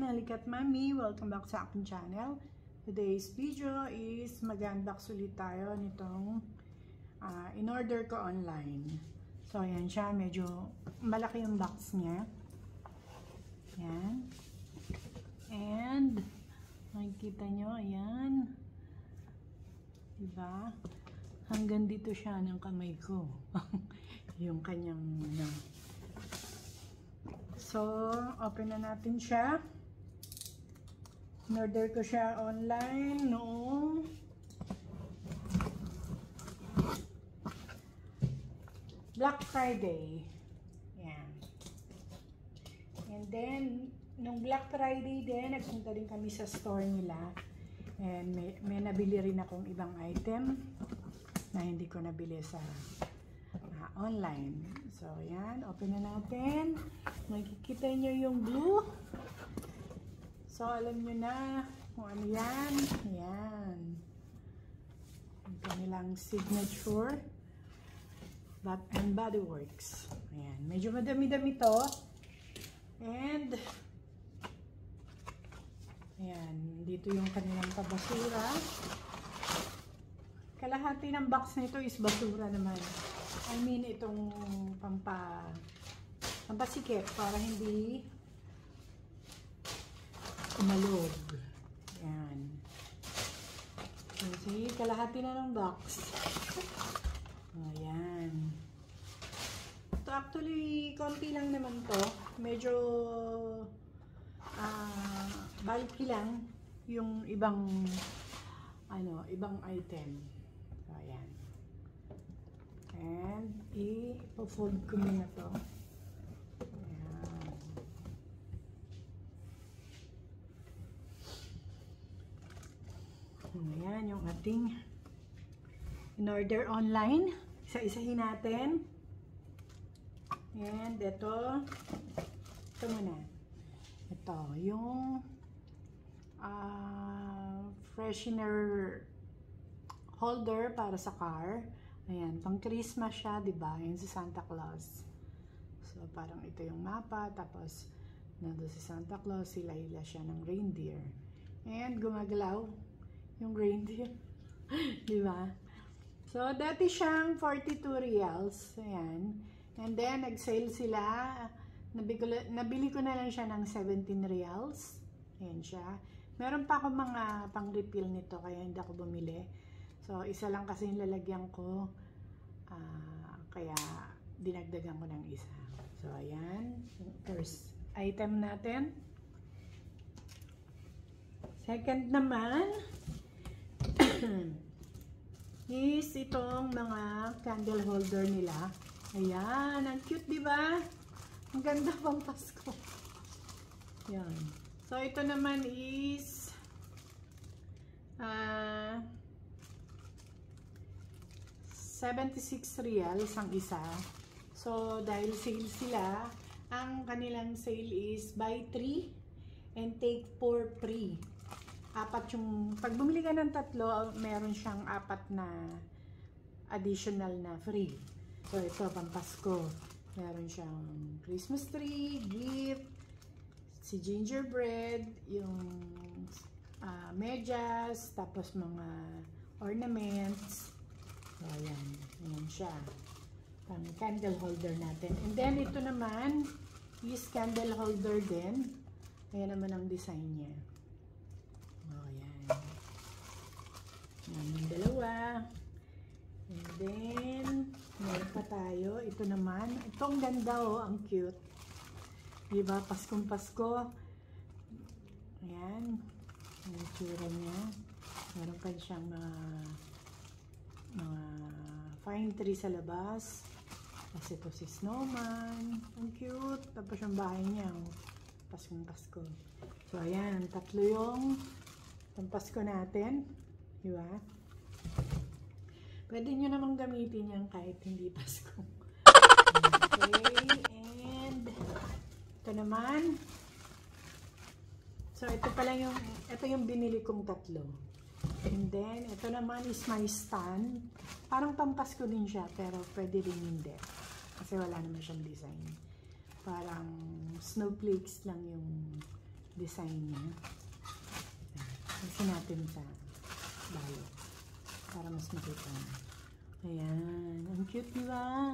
Halikat Mami! Welcome back sa aking channel. Today's video is mag-unbox ulit tayo nitong in-order ko online. So, ayan siya. Medyo malaki yung box niya. Ayan. And, makikita nyo, ayan. Diba? Hanggang dito siya ng kamay ko. Yung kanyang, So, open na natin siya. In-order ko siya online noong Black Friday. Yan. And then, nung Black Friday din, nagpunta din kami sa store nila. And may nabili rin akong ibang item na hindi ko nabili sa online. So, yan. Open na natin. Makikita nyo yung blue. So, alam nyo na kung ano yan. Yan. Ang kanilang signature. Bath and Body Works. Ayan. Medyo madami-dami to. And, ayan. Dito yung kanilang pabasura. Kalahati ng box nito is basura naman. I mean, itong pampasikip para hindi umalog. Yan. See, kalahati na ng box. Ayan. Ito actually, konti lang naman to. Medyo bulky lang yung ibang item. So, ayan. And, i-fold ko muna to. Ayan. Ayan, yung ating in-order online. Isa-isahin natin. And, ito muna. Ito, yung freshener holder para sa car. Ayan, pang Christmas siya, diba? Ayan si Santa Claus. So, parang ito yung mapa. Tapos, nandun si Santa Claus, sila siya ng reindeer. And, gumagalaw yung reindeer. Diba? So, dati siyang 42 reals. Ayan. And then, nag-sale sila. Nabili ko na lang siya ng 17 reals. Ayan siya. Meron pa ako mga pang-refill nito, kaya hindi ako bumili. So, isa lang kasi yung lalagyan ko. Kaya, dinagdagan ko ng isa. So, ayan. Yung first item natin. Second naman, is itong mga candle holder nila. Ayan. Ang cute, diba? Ang ganda pang Pasko. Ayan. So, ito naman is 76 reals ang isa. So, dahil sale sila, ang kanilang sale is buy 3 and take 4 free. Apat yung, pag bumili ka ng tatlo, meron siyang 4 na additional na free. So, ito, pang Pasko. Meron siyang Christmas tree, gift, si gingerbread, yung medyas, tapos mga ornaments. So, ayan. Ayan siya. Pang candle holder natin. And then, ito naman is candle holder din. Ayan naman ang design niya. Oh, ayan. Ayan yung dalawa. And then, meron pa tayo. Ito naman. Ito ang ganda, oh. Ang cute. Diba? Paskong Pasko. Ayan. Ang tsura niya. Meron pa siyang mga fine tree sa labas. Tapos ito si snowman. Ang cute. Tapos yung bahay niya. Paskong Pasko. So, ayan. Tatlo yung pampasko natin. Diba? Pwede nyo namang gamitin yan kahit hindi Pasko. Okay. And ito naman. So, ito pala yung, ito yung binili kong tatlo. And then, ito naman is my stand. Parang pampasko din siya, pero pwede rin hindi. Kasi wala naman siyang design. Parang snowflakes lang yung design niya. Alisin natin sa balot para mas makita mo. Ayan. Ang cute, diba?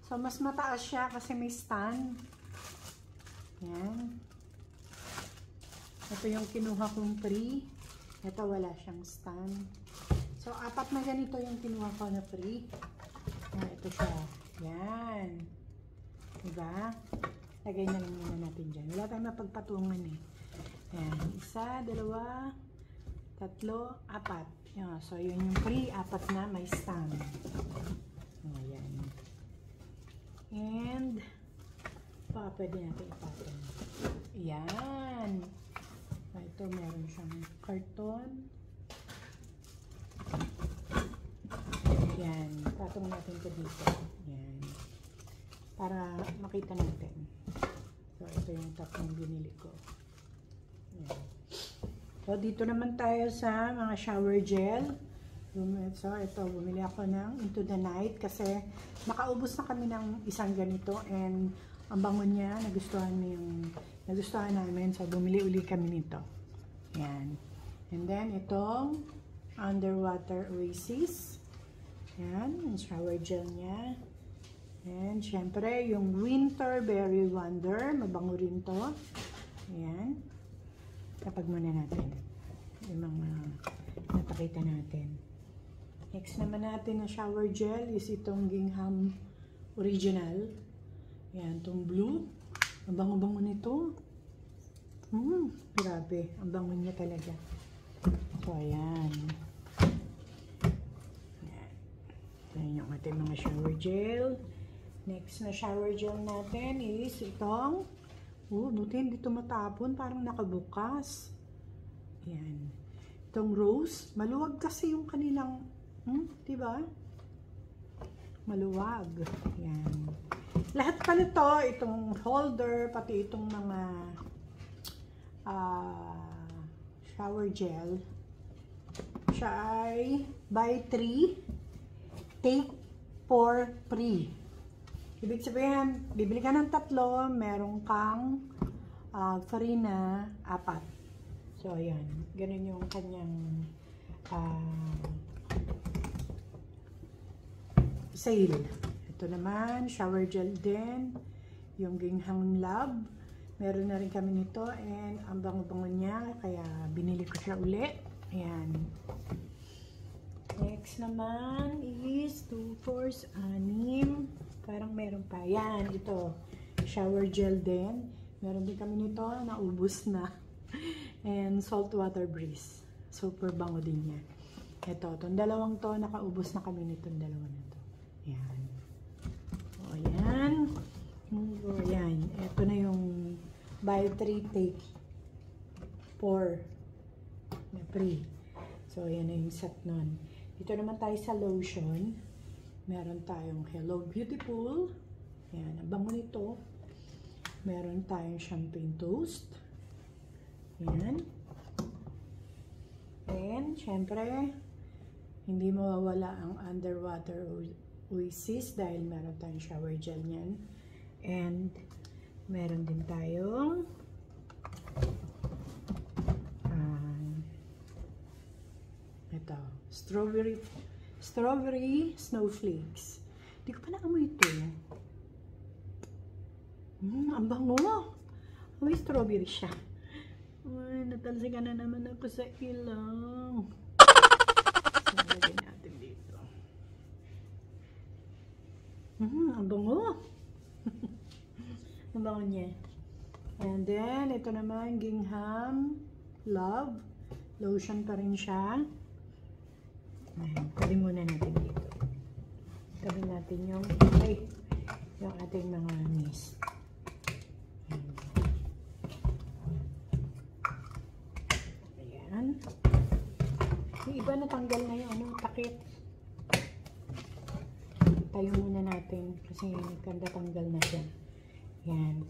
So, mas mataas siya kasi may stand. Ayan. Ito yung kinuha kong free. Ito wala siyang stand. So, 4 na ganito yung kinuha ko na free. Ito siya. Yan. Diba? Lagay na lang muna natin dyan. Wala tayong mapagpatungan eh. Yan. 1, 2, 3, 4. Yan. So, yun yung free. 4 na may stand. Ayan. And, baka pwede natin ipatong. Yan. Ito, meron siyang karton. Yan. Patong natin ito dito. Yan. Para makita natin. So, ito yung tatlong binili ko. Yan. So, dito naman tayo sa mga shower gel. So, ito, bumili ako ng Into the Night kasi nakaubos na kami ng isang ganito and ang bango niya, nagustuhan namin. So, bumili uli kami nito. Yan. And then, itong Underwater Oasis. Yan, yung shower gel niya. And, syempre, yung Winter Berry Wonder. Mabango rin to. Yan. Kapag muna natin. Yung mga napakita natin. Next naman natin na shower gel is itong Gingham Original. Yan, itong blue. Ang bango-bango nito. Grabe. Ang bango niya talaga. So, ayan. Ayan yung ating mga shower gel. Next na shower gel natin is itong buti hindi ito matapon. Parang nakabukas. Ayan. Itong rose. Maluwag kasi yung kanilang diba? Maluwag. Ayan. Lahat pa nito, itong holder, pati itong mga shower gel, siya ay buy 3, take 4 free. Ibig sabihin, bibili ka ng 3, meron kang free na 4. So, ayan. Ganun yung kanyang sale. Ito naman, shower gel din. Yung Gingham Love. Meron na rin kami nito and ang bango-bango niya. Kaya binili ko siya uli. Ayan. Next naman is 2, 4, 6. Parang meron pa. Ayan, ito. Shower gel din. Meron din kami nito. Naubos na. And saltwater breeze. Super bango din niya. Ito. Itong dalawang to. Nakaubos na kami nitong dalawa na to. Ayan. O, ayan. O, ayan. Ito na yung buy 3, take 4 na free. So, ayan na yung set nun. Dito naman tayo sa lotion. Meron tayong Hello Beautiful. Ayan. Ang bango nito. Meron tayong Champagne Toast. Ayan. And, syempre, hindi mawawala ang Underwater Oasis dahil meron tayong shower gel niyan. And, meron din tayong ito, strawberry snowflakes. Hindi ko pa naamoy ito. Ang bango. May strawberry siya. Ay, natalsikan na naman ako sa ilaw. Lagyan natin dito. Ang bango. Ang bango niya. And then, ito naman, Gingham Love. Lotion pa rin siya. Ayan, tabi muna natin dito. Tabi natin yung ating mga mist. Ayan. Yung iba natanggal na yung takip. Tayo muna natin kasi nagkanda-tanggal na siya. Ayan.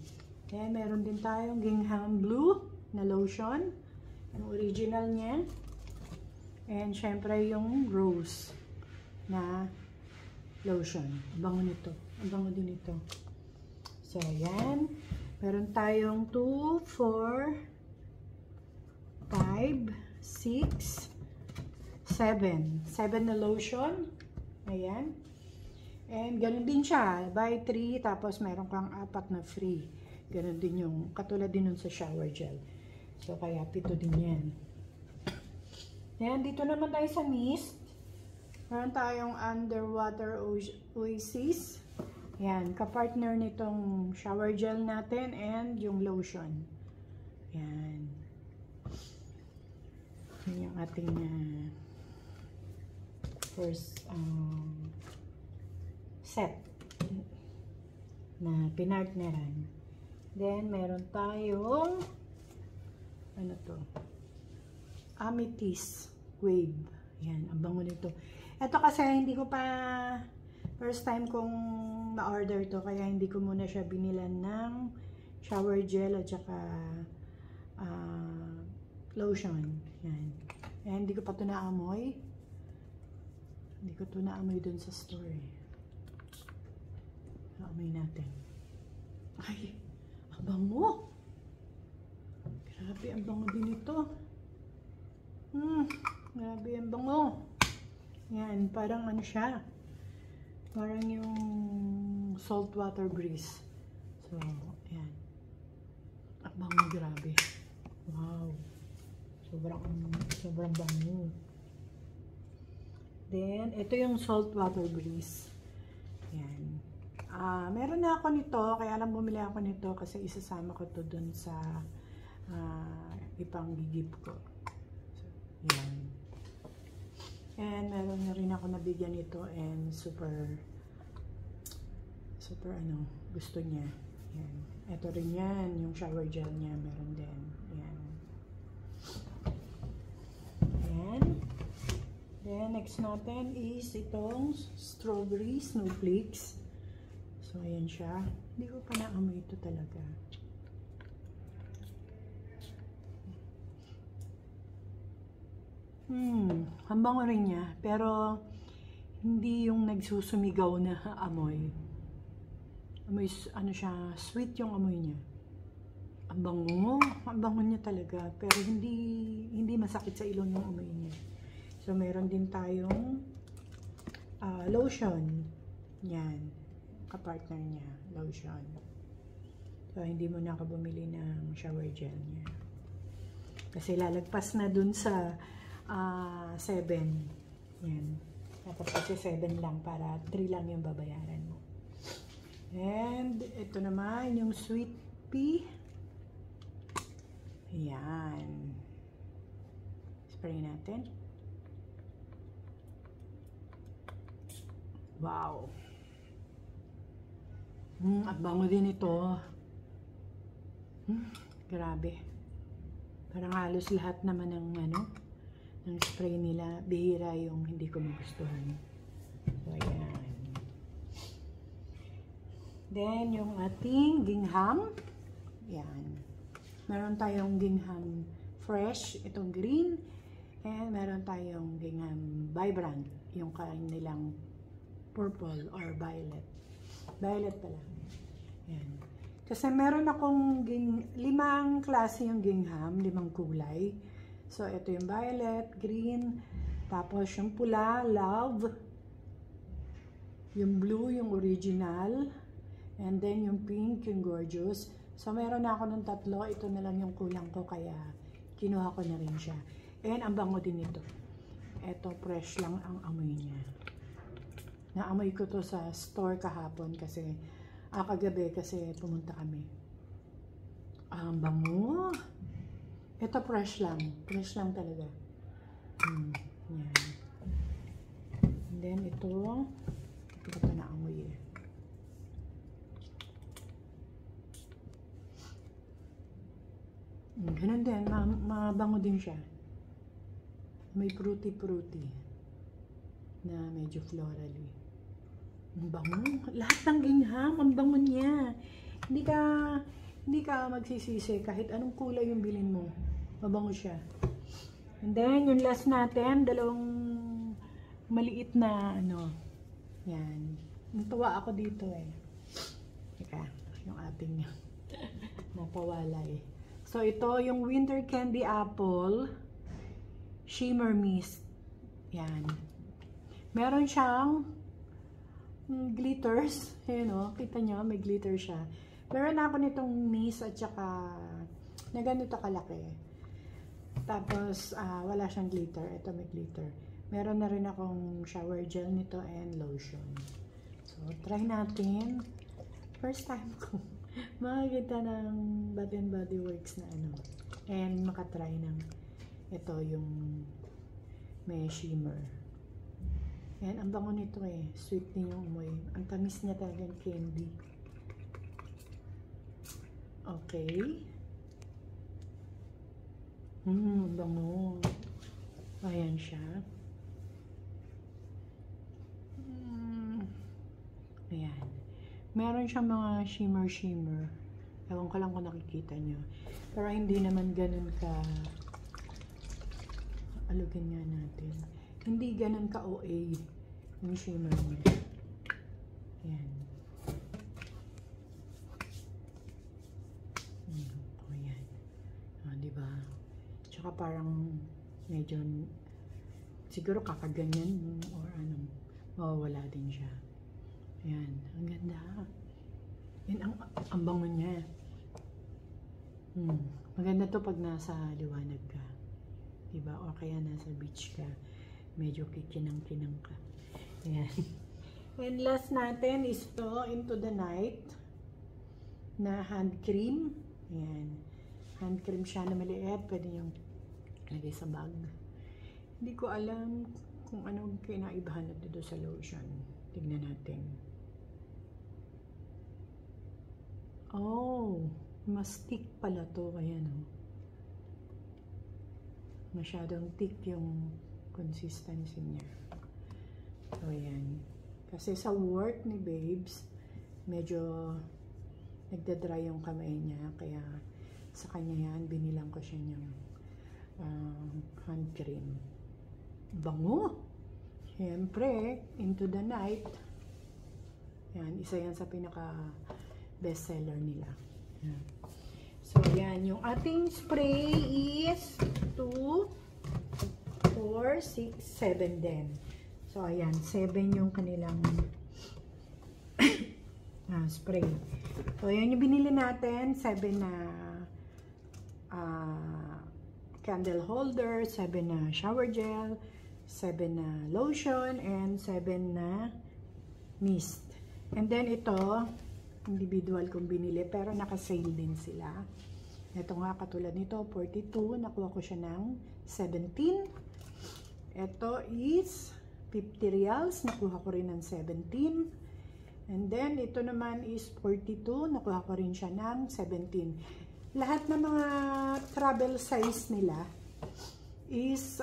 Ayan, meron din tayong Gingham Blue na lotion. Yung original niya. And syempre yung rose na lotion. Ang bango nito. Ang bango din ito. So, ayan. Meron tayong 2, 4, 5, 6, 7. 7 na lotion. Ayan. And ganun din siya. Buy 3, tapos meron kang 4 na free. Ganun din yung, katulad din nun sa shower gel. So, kaya 7 din yan. Ayan, dito naman tayo sa mist. Meron tayong Underwater Oasis. Ayan, kapartner nitong shower gel natin and yung lotion. Ayan. Yan yung ating first set na pinartneran. Then, meron tayong ano to? Amethyst Wave. Yan, ang bango nito. Ito kasi hindi ko pa first time kong ma-order to, kaya hindi ko muna siya binilan ng shower gel at saka lotion. Yan. Yan, hindi ko pa ito naamoy. Hindi ko ito naamoy dun sa store. Naamoy natin. Ay, ang bango! Grabe, ang bango din ito. Grabe, ang bango. Yan, parang ano siya. Parang yung saltwater breeze. So, yan. Ang bango, grabe. Wow. Sobrang bango. Then, ito yung saltwater breeze. Yan. Meron na ako nito, kaya lang bumili ako nito kasi isasama ko to dun sa ipang gigip ko. So, yan. And meron na rin ako nabigyan nito and super ano, gusto niya. Yan. Ito rin yan, yung shower gel niya, meron din. Yan. Yan. Then, next natin is itong strawberry snowflakes. So, ayan siya. Hindi ko pa naamoy ito talaga. Ang bango rin niya. Pero, hindi yung nagsusumigaw na amoy. Amoy, ano siya, sweet yung amoy niya. Ang bango niya talaga. Pero, hindi masakit sa ilong yung amoy niya. So, meron din tayong lotion. Yan. Kapartner niya. Lotion. So, hindi mo na ako bumili ng shower gel niya. Kasi lalagpas na dun sa 7. Yan. Dapat kasi 7 lang para 3 lang yung babayaran mo. And, ito naman yung sweet pea. Yan. Spray natin. Wow. Ang bango din ito. Grabe. Parang halos lahat naman ng ng spray nila, bihira yung hindi ko magustuhan. So, ayan. Then, yung ating gingham. Yan. Meron tayong gingham fresh, itong green. And meron tayong gingham vibrant, yung kanilang purple or violet. Violet pala. Yan. Kasi meron akong 5 klase yung gingham, 5 kulay. So, ito yung violet, green, tapos yung pula, love, yung blue, yung original, and then yung pink, yung gorgeous. So, meron na ako ng 3. Ito na lang yung kulang ko, kaya kinuha ko na rin siya. And ang bango din ito. Ito, fresh lang ang amoy niya. Naamoy ko to sa store kahapon kasi, kagabi kasi pumunta kami. Ang bango! Ito fresh lang. Fresh lang talaga. Yan. And then ito naamoy eh. Ganun din. Mabango din siya. May fruity na medyo florally. Ang bango. Lahat ng gingham, ang bango niya. Hindi ka magsisisi kahit anong kulay yung bilhin mo. Mabango siya. And then, yung last natin, 2 maliit na yan. Natuwa ako dito eh. Teka, yung ating napawalay. So, ito yung Winter Candy Apple Shimmer Mist. Yan. Meron siyang glitters. Ayan o, kita nyo, may glitter siya. Meron ako nitong mist at saka na ganito kalaki. Tapos, wala siyang glitter. Ito may glitter. Meron na rin akong shower gel nito and lotion. So, try natin. First time ko makakita ng Bath & Body Works na ano. And makatry ng ito yung may shimmer. And ang bango nito eh. Sweet din yung umoy. Ang tamis niya talagang candy. Okay. Bango. Ayan siya. Ayan. Meron siyang mga shimmer. Ewan ko lang kung nakikita nyo. Pero hindi naman ganun ka... Alugin nga natin. Hindi ganun ka OA yung shimmer niya. Ayan. Ayan. Diba? Tsaka parang medyo siguro kakaganyan or ano. Wala din siya. Ayan, ang ganda. Yan ang bango niya. Maganda to pag nasa liwanag ka. Diba? O kaya nasa beach ka. Medyo kikinang-kinang ka. Ayan. And last natin is to Into the Night na hand cream. Ayan. Hand cream siya na maliit. Pwede yung lagay sa bag. Hindi ko alam kung anong kinaibahan dito sa lotion. Tignan natin. Oh, mas thick pala to. Ayan o. Masyadong thick yung consistency niya. So, ayan. Kasi sa work ni Babes, medyo nagdadry yung kamay niya. Kaya sa kanya yan, binilang ko siya ng hand cream. Bango! Siyempre, Into the Night. Yan, isa yan sa pinaka bestseller nila. Yan. So, yan. Yung ating spray is 2, 4, 6, 7 din. So, ayan. 7 yung kanilang spray. So, ayan yung binili natin. 7 na candle holder, 7 na shower gel, 7 na lotion, and 7 na mist. And then ito, individual kong binili, pero naka-sale din sila. Ito nga, katulad nito, 42. Nakuha ko siya ng 17. Ito is 50 reals. Nakuha ko rin ng 17. And then, ito naman is 42. Nakuha ko rin siya ng 17. Lahat ng mga travel size nila is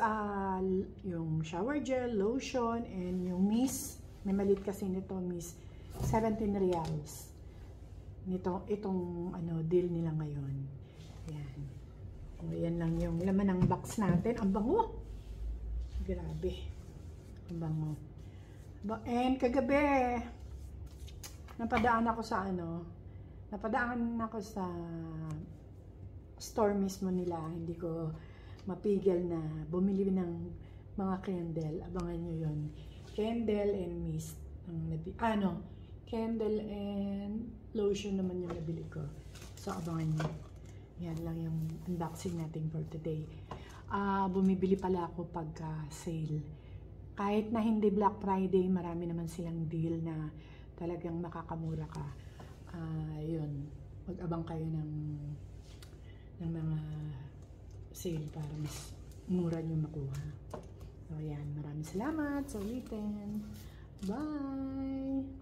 yung shower gel, lotion, and yung mist. May malit kasi nito, mist. 17 reals. Itong deal nila ngayon. Ayan. Ayan lang yung laman ng box natin. Ang bango! Grabe. Ang bango. And kagabi, napadaan ako sa store mismo nila. Hindi ko mapigil na bumili ng mga candle. Abangan nyo yun. Candle and mist. Candle and lotion naman yung nabili ko. So, abangan nyo. Yan lang yung unboxing natin for today. Bumibili pala ako pagka sale. Kahit na hindi Black Friday, marami naman silang deal na talagang makakamura ka. Yun. Mag-abang kayo ng mga sale para mas mura nyo makuha. So, yan. Maraming salamat sa ulitin. Bye!